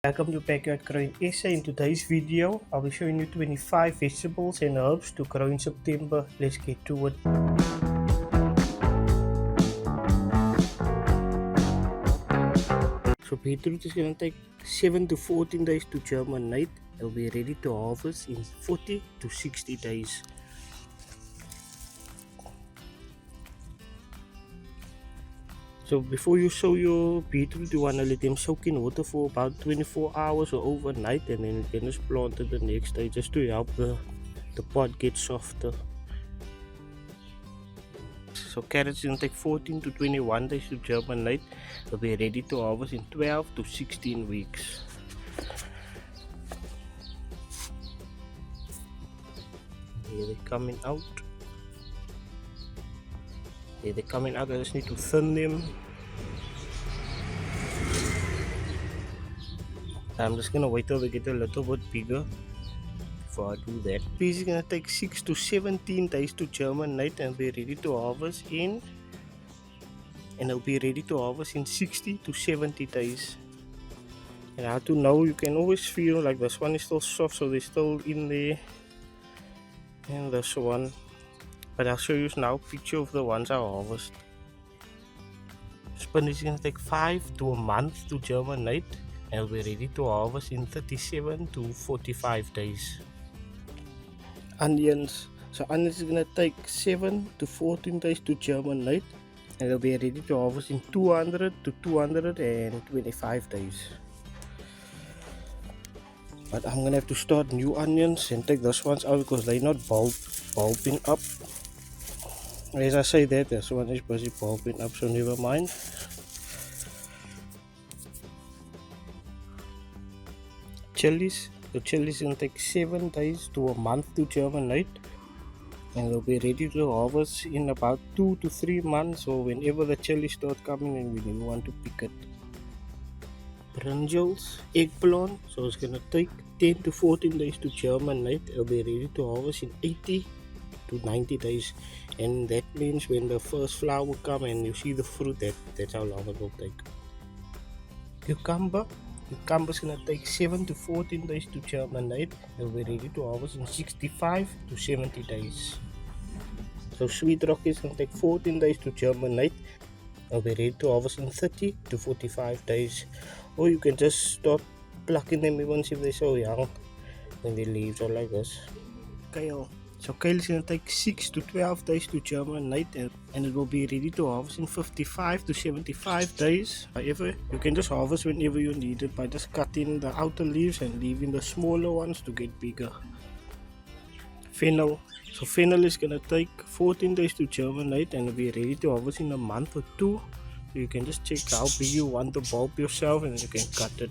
Welcome to Backyard Growing SA. In today's video, I'll be showing you 25 vegetables and herbs to grow in September. Let's get to it. So beetroot is going to take 7 to 14 days to germinate. It'll be ready to harvest in 40 to 60 days. So before you sow your beetroot, you want to let them soak in water for about 24 hours or overnight, and then you can just plant it the next day just to help the pot get softer. So carrots is going to take 14 to 21 days to germinate. They'll be ready to harvest in 12 to 16 weeks. Here they're coming out. Here they're coming out. I just need to thin them. I'm just gonna wait till they get a little bit bigger before I do that. Peas is gonna take 6 to 17 days to germinate and be ready to harvest in. And it'll be ready to harvest in 60 to 70 days. And how to know? You can always feel like this one is still soft, so they're still in there. And this one. But I'll show you now a picture of the ones I harvest. Spinach is gonna take 5 to a month to germinate. And it'll be ready to harvest in 37 to 45 days. Onions. So onions is going to take 7 to 14 days to germinate. And it'll be ready to harvest in 200 to 225 days. But I'm going to have to start new onions and take those ones out because they're not bulbing up. As I say that, this one is busy bulbing up, so never mind. Chilies. The chilies is going to take 7 days to a month to germinate, and they'll be ready to harvest in about 2 to 3 months, or whenever the chilies start coming and when you want to pick it. Brinjals, eggplant, so it's going to take 10 to 14 days to germinate. It'll be ready to harvest in 80 to 90 days, and that means when the first flower comes and you see the fruit, that's how long it will take. Cucumber is going to take 7 to 14 days to germinate. It will be ready to harvest in 65 to 70 days. So sweet rock is going to take 14 days to germinate. It will be ready to harvest in 30 to 45 days. Or you can just start plucking them even if they're so young when the leaves are like this. Kale. So kale is going to take 6 to 12 days to germinate, and it will be ready to harvest in 55 to 75 days. However, you can just harvest whenever you need it by just cutting the outer leaves and leaving the smaller ones to get bigger. Fennel. So fennel is going to take 14 days to germinate and will be ready to harvest in a month or 2. So you can just check how big you want the bulb yourself and then you can cut it.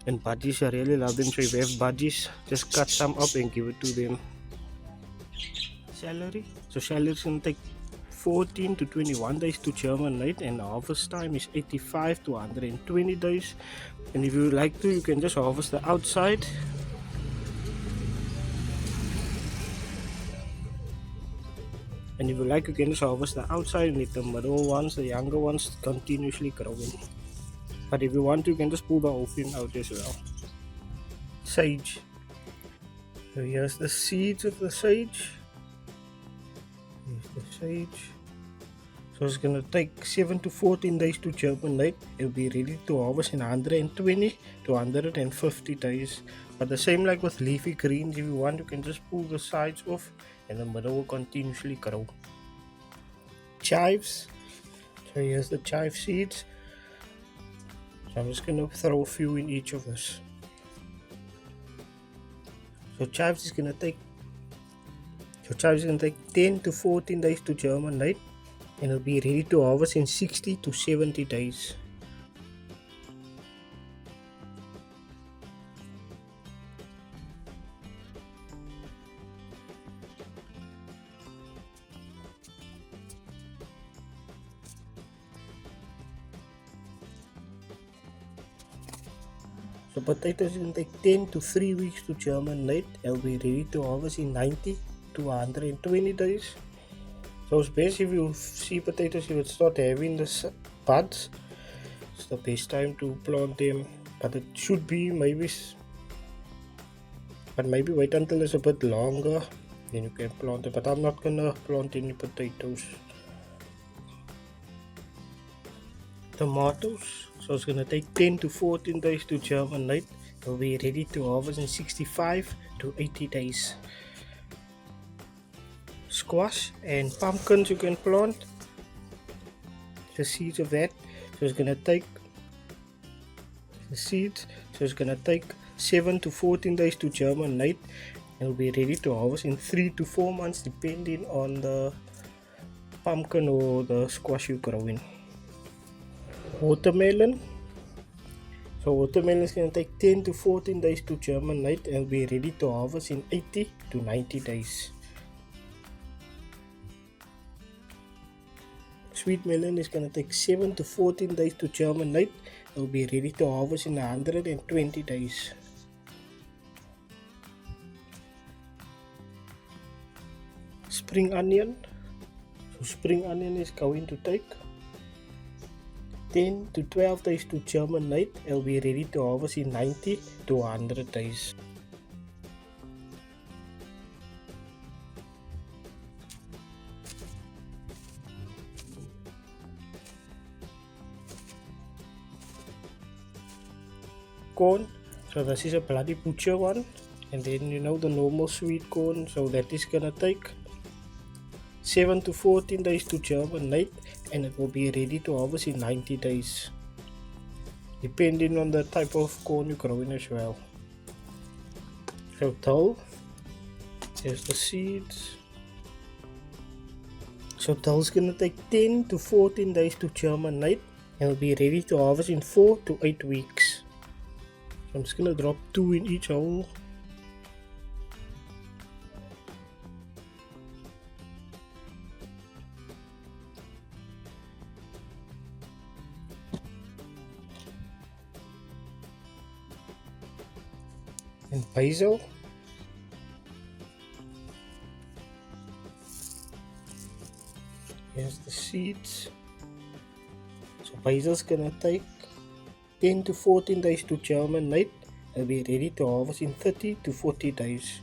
And budgies, I really love them, so if you have budgies, just cut some up and give it to them. Celery. So celery is going to take 14 to 21 days to germinate, and the harvest time is 85 to 120 days. And if you like to, you can just harvest the outside. And if you like, you can just harvest the outside and let the middle ones, the younger ones, continuously growing. But if you want to, you can just pull the whole thing out as well. Sage. So here's the seeds of the sage. Here's the sage. So it's going to take 7 to 14 days to germinate. It will be ready to harvest in 120 to 150 days. But the same like with leafy greens, if you want, you can just pull the sides off and the middle will continuously grow. Chives. So here's the chive seeds. So I'm just going to throw a few in each of this. So chives is going to take 10 to 14 days to germinate, and it'll be ready to harvest in 60 to 70 days. So potatoes is going to take 10 to 3 weeks to germinate. It'll be ready to harvest in 90 to 120 days. So it's best if you see potatoes, you would start having this buds, it's the best time to plant them. But it should be maybe wait until it's a bit longer, then you can plant it. But I'm not gonna plant any potatoes. Tomatoes, so it's gonna take 10 to 14 days to germinate. It'll be ready to harvest in 65 to 80 days. Squash and pumpkins you can plant the seeds of that. So it's gonna take the seeds, so it's gonna take 7 to 14 days to germinate. It'll be ready to harvest in 3 to 4 months depending on the pumpkin or the squash you're growing. Watermelon, so watermelon is going to take 10 to 14 days to germinate and be ready to harvest in 80 to 90 days. Sweet melon is going to take 7 to 14 days to germinate and will be ready to harvest in 120 days. Spring onion, so spring onion is going to take 10 to 12 days to germinate and will be ready to harvest in 90 to 100 days. Corn, so this is a bloody butcher one, and then you know the normal sweet corn, so that is gonna take 7 to 14 days to germinate and it will be ready to harvest in 90 days depending on the type of corn you're growing as well. So dill, here's the seeds. So dill is gonna take 10 to 14 days to germinate and will be ready to harvest in 4 to 8 weeks. So I'm just gonna drop 2 in each hole. And basil, here's the seeds. So basil is gonna take 10 to 14 days to germinate and be ready to harvest in 30 to 40 days.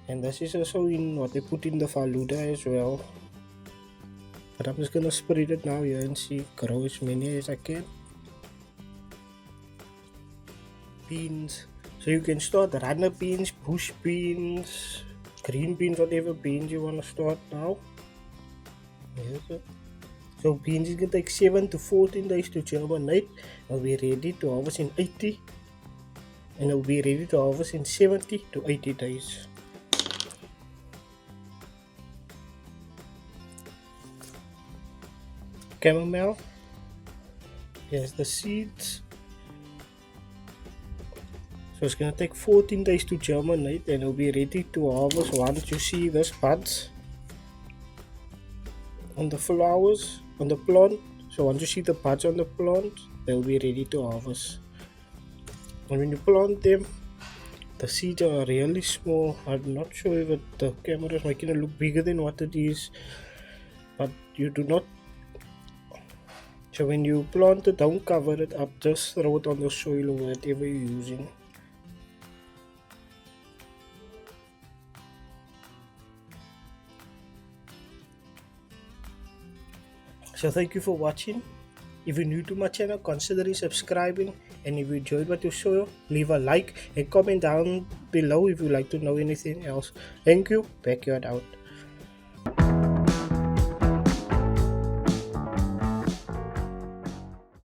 And this is also in what they put in the faluda as well. But I'm just gonna spread it now here and see, grow as many as I can. Beans, so you can start runner beans, bush beans, green beans, whatever beans you want to start now. So beans is going to take 7 to 14 days to germinate and will be ready to harvest in 80 and it will be ready to harvest in 70 to 80 days. Chamomile, here's the seeds. So it's going to take 14 days to germinate and it will be ready to harvest once you see this buds on the flowers on the plant. So once you see the buds on the plant, they will be ready to harvest. And when you plant them, the seeds are really small. I'm not sure if the camera is making it look bigger than what it is, but you do not. So when you plant it, don't cover it up, just throw it on the soil or whatever you're using. So thank you for watching. If you're new to my channel, consider subscribing, and if you enjoyed what you saw, leave a like and comment down below if you'd like to know anything else. Thank you. Backyard out.